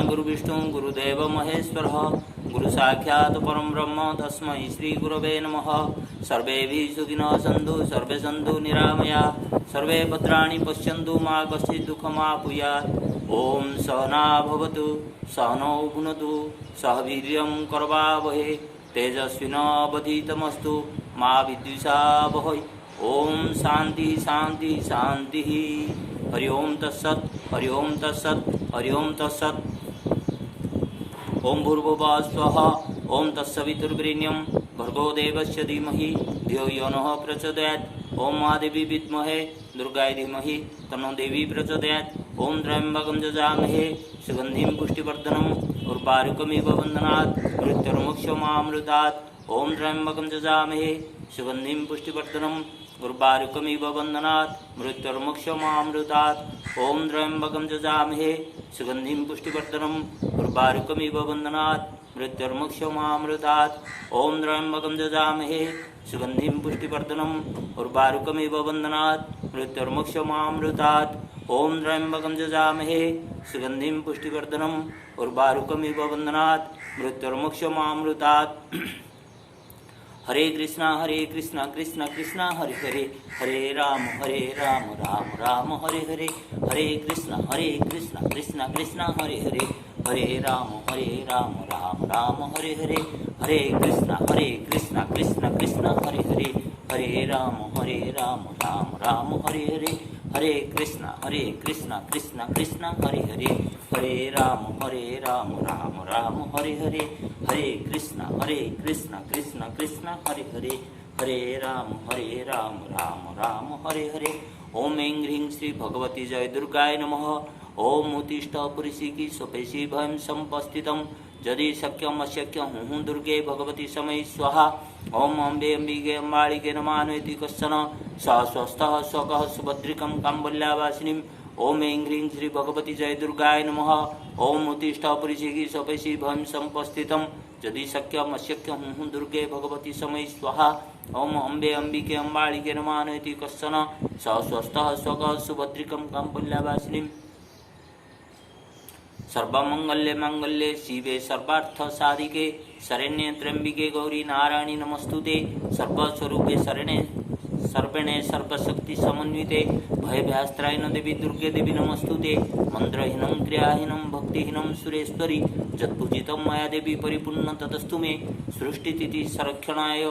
गुरु विष्णु गुरुदेव महेश्वर गुरु साक्षात् परम ब्रह्म तस्मै श्री गुरवे नमः। सर्वे सुखिनः सन्तु सर्वे सन्तु निरामया सर्वे भद्राणि पश्यन्तु मा कश्चित् दुःखमाप्नुयात्। ओम सहना भवतु सहनौ भुनक्तु सह वीर्यं करवावहै तेजस्विनावधीतमस्तु मा विद्विषावहै। ओम शांति शांति शांति। हरि ओम तत्सत् हरि ओम तत्सत् हरि ओम तत्सत्। ओम भूर्भुवः स्वः ओम तत्सवितुर्वरेण्यं भर्गो देवस्य धीमहि धियो यो नः प्रचोदयात्। ओम महादेवी विद्महे दुर्गायै धीमहि तन्नो देवी प्रचोदयात्। ओम त्र्यम्बकं यजामहे सुगन्धिं पुष्टिवर्धनम् उर्वारुकमिव बन्धनात् मृत्युर्मोक्षमामृतात्। ओम त्र्यम्बकं यजामहे सुगन्धिं पुष्टिवर्धनम् उर्वारुकमिव बन्धनात् मृत्युर्मोक्षमामृतात्। ओम त्र्यम्बकं यजामहे सुगन्धिं पुष्टिवर्धनम् उर्वारुकमिव बन्धनात् मृत्युर्मोक्षमामृतात्। ओम त्र्यम्बकं यजामहे सुगन्धिं पुष्टिवर्धनम् उर्वारुकमिव बन्धनात् मृत्युर्मोक्षमामृतात्। ओम त्र्यम्बकं यजामहे सुगन्धिं पुष्टिवर्धनम् उर्वारुकमिव बन्धनात् मृत्युर्मोक्षमामृतात्। हरे कृष्णा कृष्णा कृष्णा हरे हरे हरे राम राम राम हरे हरे। हरे कृष्णा कृष्णा कृष्णा हरे हरे हरे राम राम राम हरे हरे। हरे कृष्णा कृष्णा कृष्णा हरे हरे हरे राम राम राम हरे हरे। हरे कृष्णा कृष्णा कृष्णा हरे हरे हरे राम राम राम हरे हरे। हरे कृष्णा कृष्णा कृष्णा हरे हरे हरे राम राम राम हरे हरे। ओम ऐं ह्रीं श्री भगवती जय दुर्गाय नमः। ओम उत्तिष्ठ पुरुषिकी स्वपेशी भयं संपस्थितं यदि शक्यम अशक्यं हुं दुर्गे भगवती समय स्वाहा। ओम अम्बे अम्बिके अम्बालिके नमान्वेति कश्चन स स्वस्थः स्वकः सुभद्रिकं काम्बल्यावासिनीम्। ओम ऐं ह्रीं श्री भगवती जय दुर्गाय नमः। ओम उत्तिष्ठ पुरुषिकी स्वपेशी भयं संपस्थितं यदि शक्यम अशक्यं हुं दुर्गे भगवती समय स्वाहा। ओम अम्बे अम्बिके अम्बालिके नमान्वेति कश्चन स स्वस्थः स्वकः सुभद्रिकं काम्बल्यावासिनीम्। सर्वमंगल्ये मंगल्ये शिवे सर्वार्थ साधिके शरण्ये त्र्यंबिके गौरी नारायणी नमस्तुते। सर्वस्वरूपे शरणे सर्वेणे सर्वशक्ति समन्विते भयभ्यास्त्रायण देवी दुर्गे देवी नमस्तुते। मंत्रहीनं क्रियाहीनं भक्तिहीनं सुरेश्वरी यत्पूजितं मया देवी परिपूर्ण ततस्तु मे। सृष्टितिथि संरक्षणाय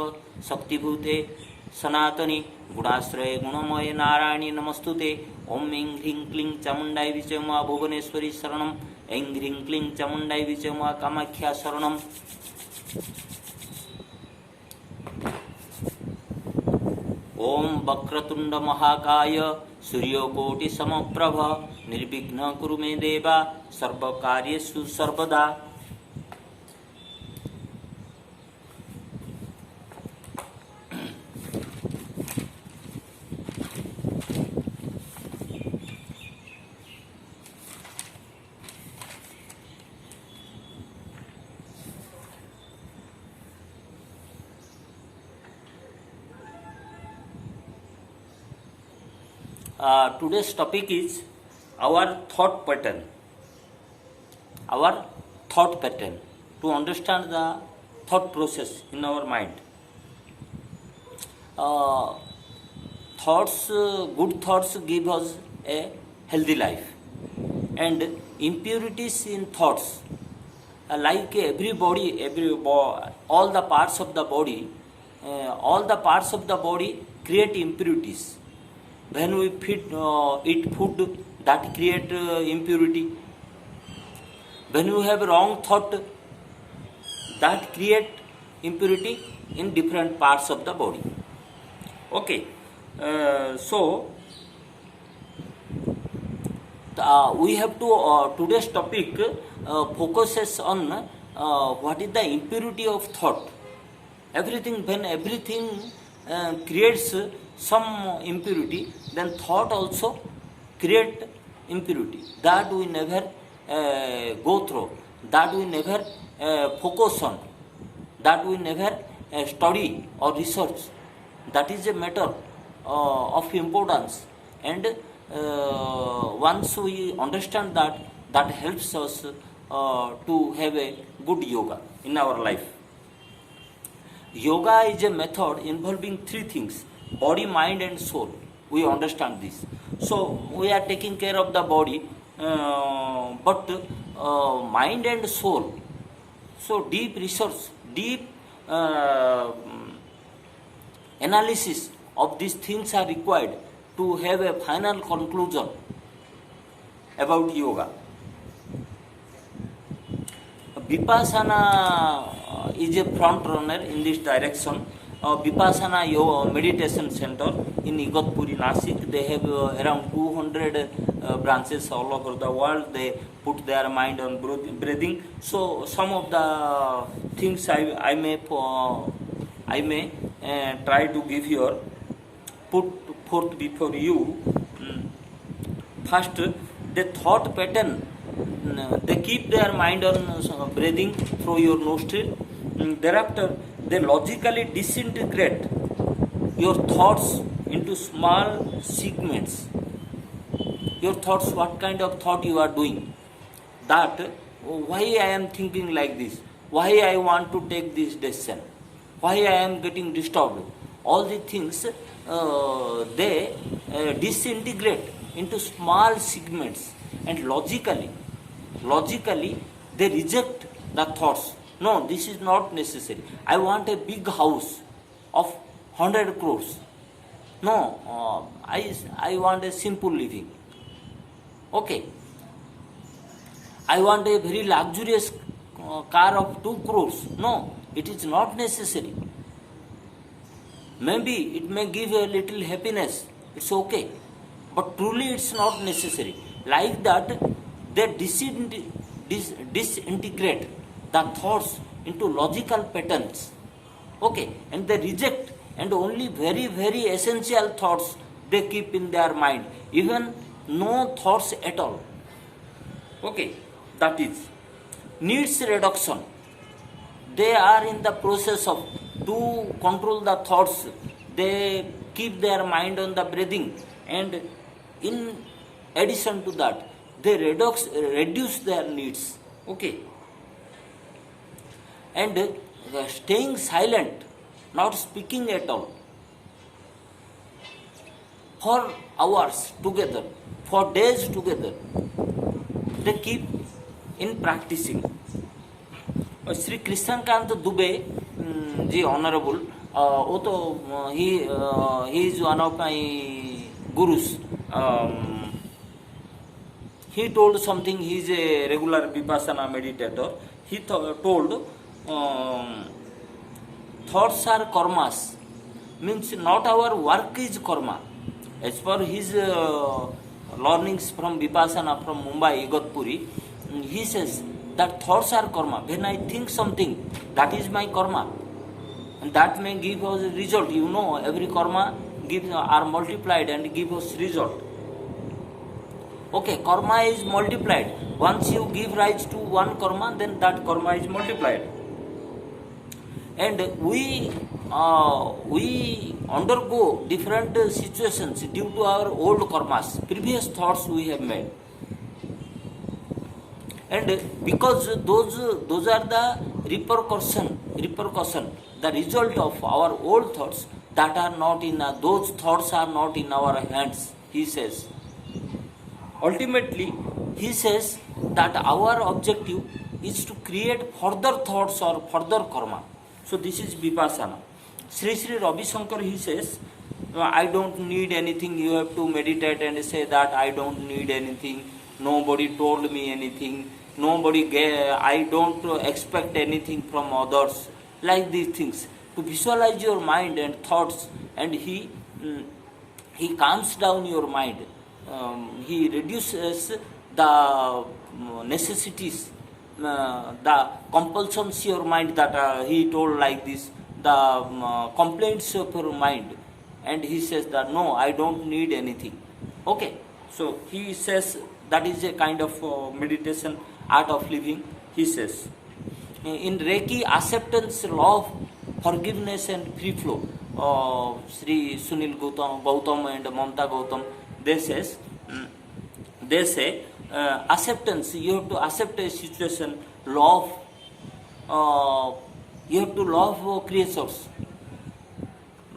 शक्तिभूते सनातनी गुणाश्रय गुणमय नारायणी नमस्तुते। ओम ऐं ह्रीं क्लीं चामुण्डाय विचे मा भुवनेश्वरी शरणम्। ऐं ह्रीं क्लीं चामुण्डाय विचे मा कामाख्या शरणम्। ओम वक्रतुंड महाकाय सूर्यकोटि समप्रभ निर्विघ्न कुरु मे देवा सर्वकार्येषु सर्वदा। Today's topic is our thought pattern. Our thought pattern, to understand the thought process in our mind. Good thoughts give us a healthy life, and impurities in thoughts, like all the parts of the body create impurities. When we eat food, that create impurity. When we have wrong thought, that create impurity in different parts of the body. Okay, so we have to today's topic focuses on what is the impurity of thought. When everything creates some impurity, then thought also create impurity. That we never go through, that we never focus on, that we never study or research. That is a matter of importance, and once we understand that, that helps us to have a good yoga in our life. Yoga is a method involving three things: body, mind and soul. We understand this. So we are taking care of the body, but mind and soul. So deep research, deep analysis of these things are required to have a final conclusion about yoga. Vipassana is a front runner in this direction. Vipassana Yoga Meditation Center in Igatpuri, Nasik. They have around 200 branches all over the world. They put their mind on breathing. So some of the things I may try to give here, put forth before you. First, the thought pattern. They keep their mind on breathing through your nostril. Thereafter, they logically disintegrate your thoughts into small segments. Your thoughts, what kind of thought you are doing? That, why I am thinking like this? Why I want to take this decision? Why I am getting disturbed? All the things, they disintegrate into small segments, and logically they reject the thoughts. No, this is not necessary. I want a big house of 100 crores. No, I want a simple living. Okay. I want a very luxurious car of 2 crores. No, it is not necessary. Maybe it may give a little happiness. It's okay. But truly it's not necessary. Like that, they disintegrate the thoughts into logical patterns. Okay. And they reject, and only very, very essential thoughts they keep in their mind. Even no thoughts at all. Okay. That is needs reduction. They are in the process of to control the thoughts. They keep their mind on the breathing, and in addition to that, they reduce their needs. Okay. And staying silent, not speaking at all, for hours together, for days together, they keep in practicing. Sri Krishnakant Dubey, the Honorable, he is one of my gurus. He told something. He is a regular Vipassana meditator. He told thoughts are karmas. Means not our work is karma. As per his learnings from Vipassana from Mumbai, Igatpuri, he says that thoughts are karma. When I think something, that is my karma. And that may give us a result. You know, every karma are multiplied and give us result. Okay, karma is multiplied. Once you give rise to one karma, then that karma is multiplied. And we undergo different situations due to our old karmas, previous thoughts we have made. And because those are the repercussion, the result of our old thoughts that are not in those thoughts are not in our hands, he says. Ultimately, he says that our objective is to create further thoughts or further karma. So this is Vipassana. Sri Ravi Shankar, he says, I don't need anything. You have to meditate and say that I don't need anything. Nobody told me anything. I don't expect anything from others. Like these things. To visualize your mind and thoughts, and he calms down your mind. He reduces the necessities the compulsions your mind, that he told like this, the complaints of your mind, and he says that no, I don't need anything. Okay, so he says that is a kind of meditation, art of living. He says in Reiki, acceptance, love, forgiveness and free flow. Sri Sunil Gautam and Mamta Gautam, they says, they say acceptance, you have to accept a situation. Love, you have to love creatures.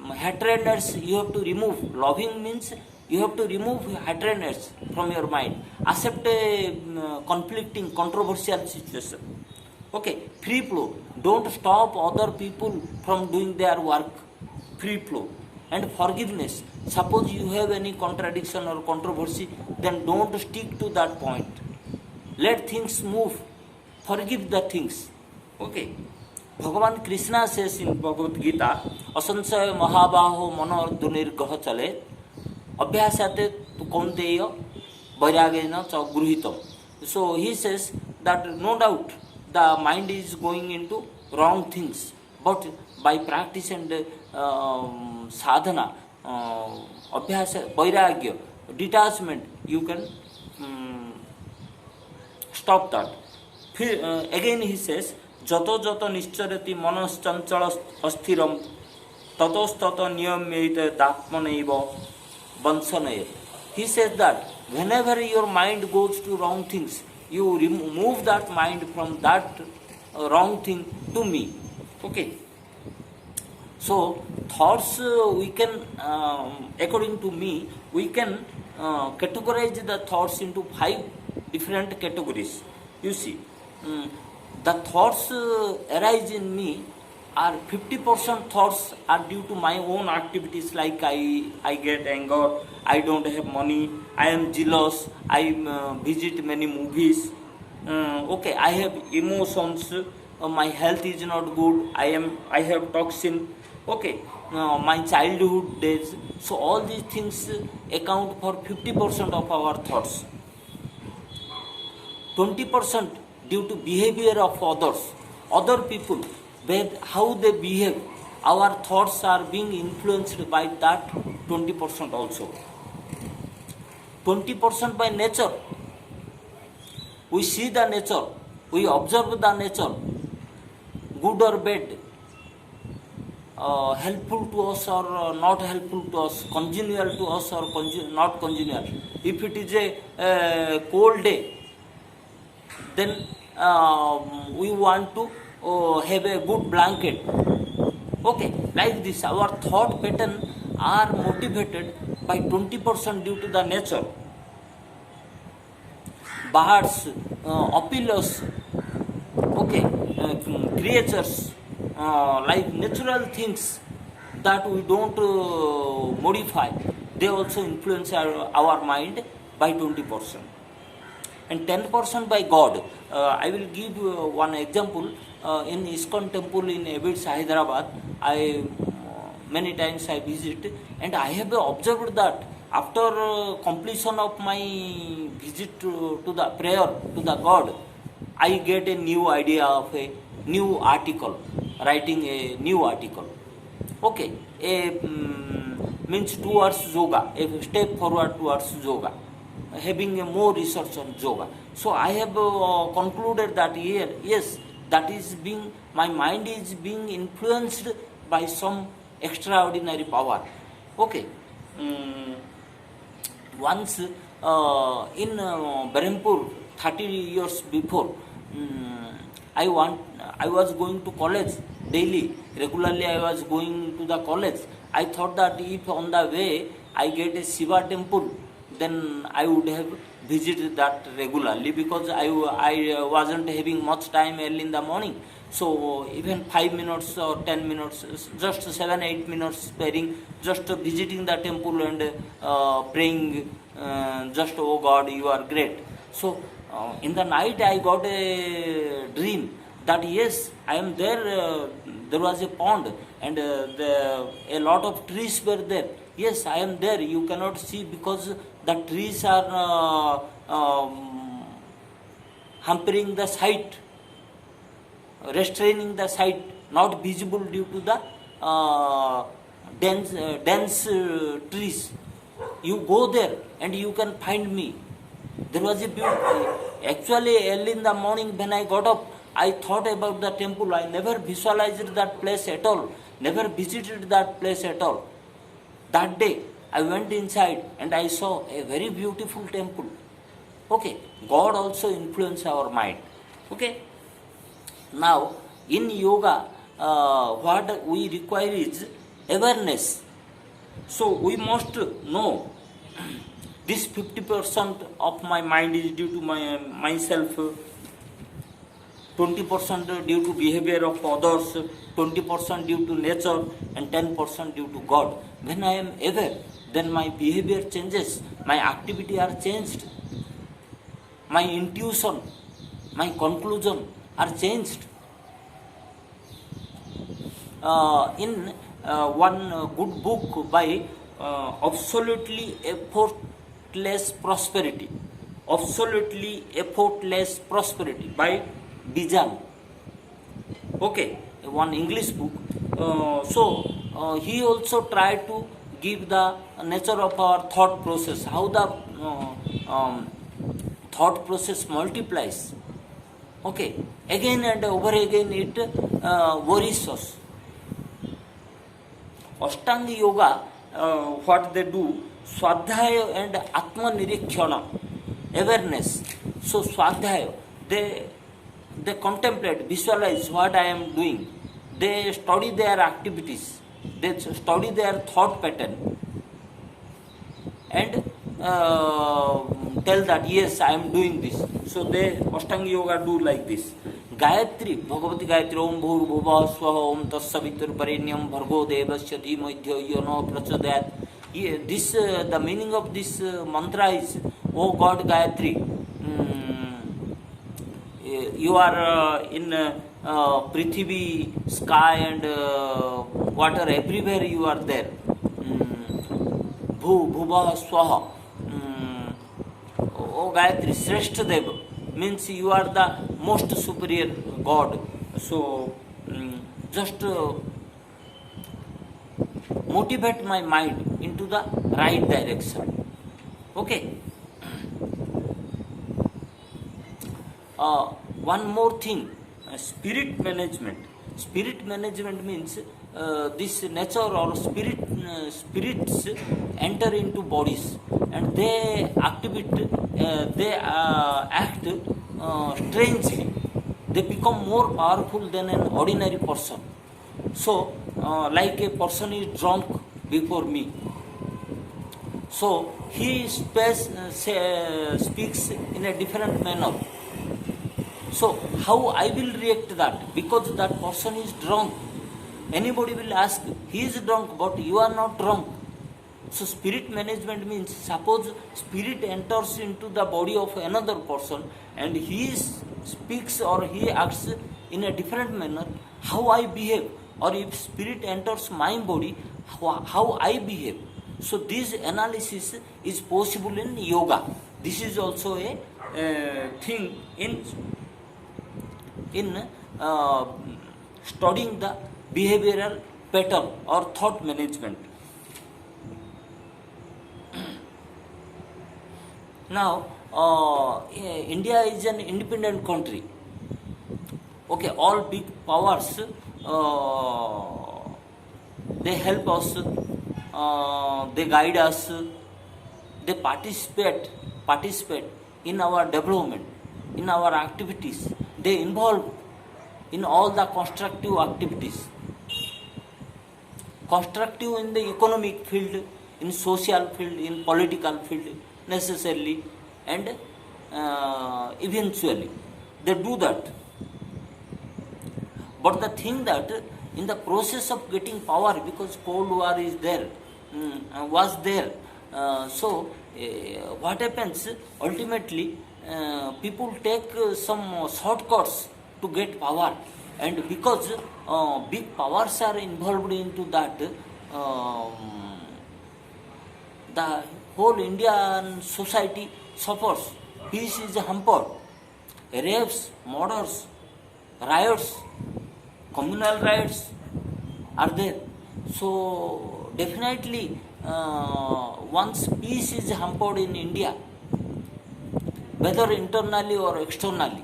Hatredness you have to remove. Loving means you have to remove hatredness from your mind. Accept a conflicting, controversial situation. Okay, free flow. Don't stop other people from doing their work. Free flow. And forgiveness. Suppose you have any contradiction or controversy, then don't stick to that point. Let things move. Forgive the things. Okay. Bhagavan Krishna says in Bhagavad Gita, Asansaya Mahabaho Manordunirgaha Chale, Abhyasate Kaunteya Vairagena cha Gruhitam. So he says that no doubt the mind is going into wrong things, but by practice and sadhana, abhyasa, vairagya, detachment, you can stop that. Again he says, Jato jato nischarati manas chanchalas asthiram tatos tato niyamyeta datmanaiva vansanaya. He says that whenever your mind goes to wrong things, you remove that mind from that wrong thing to me. Okay. So thoughts, we can, according to me, we can categorize the thoughts into 5 different categories. You see, the thoughts arise in me are 50% thoughts are due to my own activities, like I get anger, I don't have money, I am jealous, I visit many movies, okay, I have emotions, my health is not good, I have toxin, okay, my childhood days. So all these things account for 50% of our thoughts. 20% due to behavior of others, other people, how they behave, our thoughts are being influenced by that 20% also. 20% by nature. We see the nature, we observe the nature, good or bad, helpful to us or not helpful to us, congenial to us or not congenial. If it is a cold day, then we want to have a good blanket. Okay, like this, our thought pattern are motivated by 20% due to the nature. Birds, appeals, okay, creatures, like natural things that we don't modify, they also influence our mind by 20%. And 10% by God. I will give one example. In ISKCON temple in Abits, Hyderabad, many times I visit, and I have observed that after completion of my visit to the prayer to the God, I get a new idea of a new article, writing a new article. Okay, means towards yoga, a step forward towards yoga, having a more research on yoga. So I have concluded that here, yes, that is being, my mind is being influenced by some extraordinary power. Okay. Once in Berhampur, 30 years before, I was going to college daily. Regularly I was going to the college. I thought that if on the way I get a Shiva temple, then I would have visited that regularly, because I wasn't having much time early in the morning. So even 5 minutes or 10 minutes, just 7-8 minutes sparing, just visiting the temple and praying, just, oh God, you are great. So in the night I got a dream that yes, I am there, there was a pond and a lot of trees were there. Yes, I am there, you cannot see because the trees are hampering the sight restraining the sight, not visible due to the dense trees. You go there and you can find me. There was a beautiful, actually early in the morning when I got up, I thought about the temple. I never visualized that place at all, never visited that place at all. That day I went inside and I saw a very beautiful temple. Okay, God also influence our mind. Okay, now in yoga, what we require is awareness. So we must know this 50% of my mind is due to myself, 20% due to behavior of others, 20% due to nature, and 10% due to God. When I am aware, then my behavior changes, my activity are changed, my intuition, my conclusion are changed. In one good book by Absolutely Effortless Prosperity, Absolutely Effortless Prosperity by Bijan. Okay, one English book. He also tried to give the nature of our thought process, how the thought process multiplies. Okay, again and over again it worries us. Ashtanga Yoga, what they do, Swadhyaya and Atma Nirikshana, awareness. So Swadhyaya, they contemplate, visualize what I am doing. They study their activities, they study their thought pattern, and tell that yes, I am doing this. So they Ashtanga Yoga do like this. Gayatri, Bhagavati Gayatri, Om Bhurbhuva Swaha Om Tassavitur Parenyam Bhargo Devasya Dhimaidhyo Yono Prachodayat. This the meaning of this mantra is, O God Gayatri, you are in Prithvi, sky and water, everywhere you are there. Bhubha Swaha. O Gayatri, Shrestha Deva, means you are the most superior God. So just motivate my mind into the right direction. Okay. One more thing, spirit management. Spirit management means this nature or spirits enter into bodies and they act strangely. They become more powerful than an ordinary person. So, like a person is drunk before me. So, he speaks in a different manner. So, how I will react to that? Because that person is drunk. Anybody will ask, he is drunk, but you are not drunk. So, spirit management means, suppose spirit enters into the body of another person and he speaks or he acts in a different manner, how I behave, or if spirit enters my body, how I behave. So, this analysis is possible in yoga. This is also a thing in studying the behavioral pattern or thought management. Now, India is an independent country. Okay, all big powers, they help us, they guide us, they participate in our development, in our activities. They involve in all the constructive activities. Constructive in the economic field, in social field, in political field, necessarily and eventually. They do that. But the thing that in the process of getting power, because Cold War is there, was there, what happens ultimately, people take some shortcuts to get power, and because big powers are involved into that, the whole Indian society suffers. Peace is hampered. Rapes, murders, riots, communal riots are there. So definitely, once peace is hampered in India, whether internally or externally,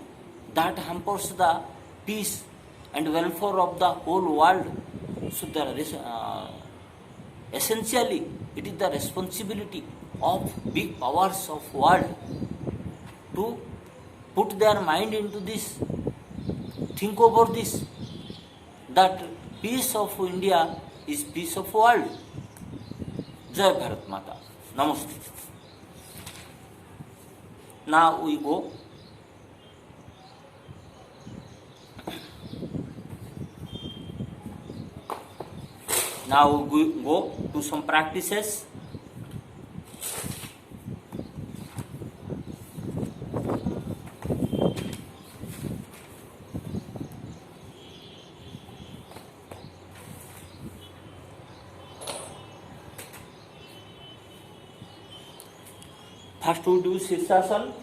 that hampers the peace and welfare of the whole world. So essentially, it is the responsibility of big powers of world to put their mind into this, think over this, that peace of India is peace of world. Jai Bharat Mata. Namaste. Now we go. Now we go to some practices. First we do Sirsasana.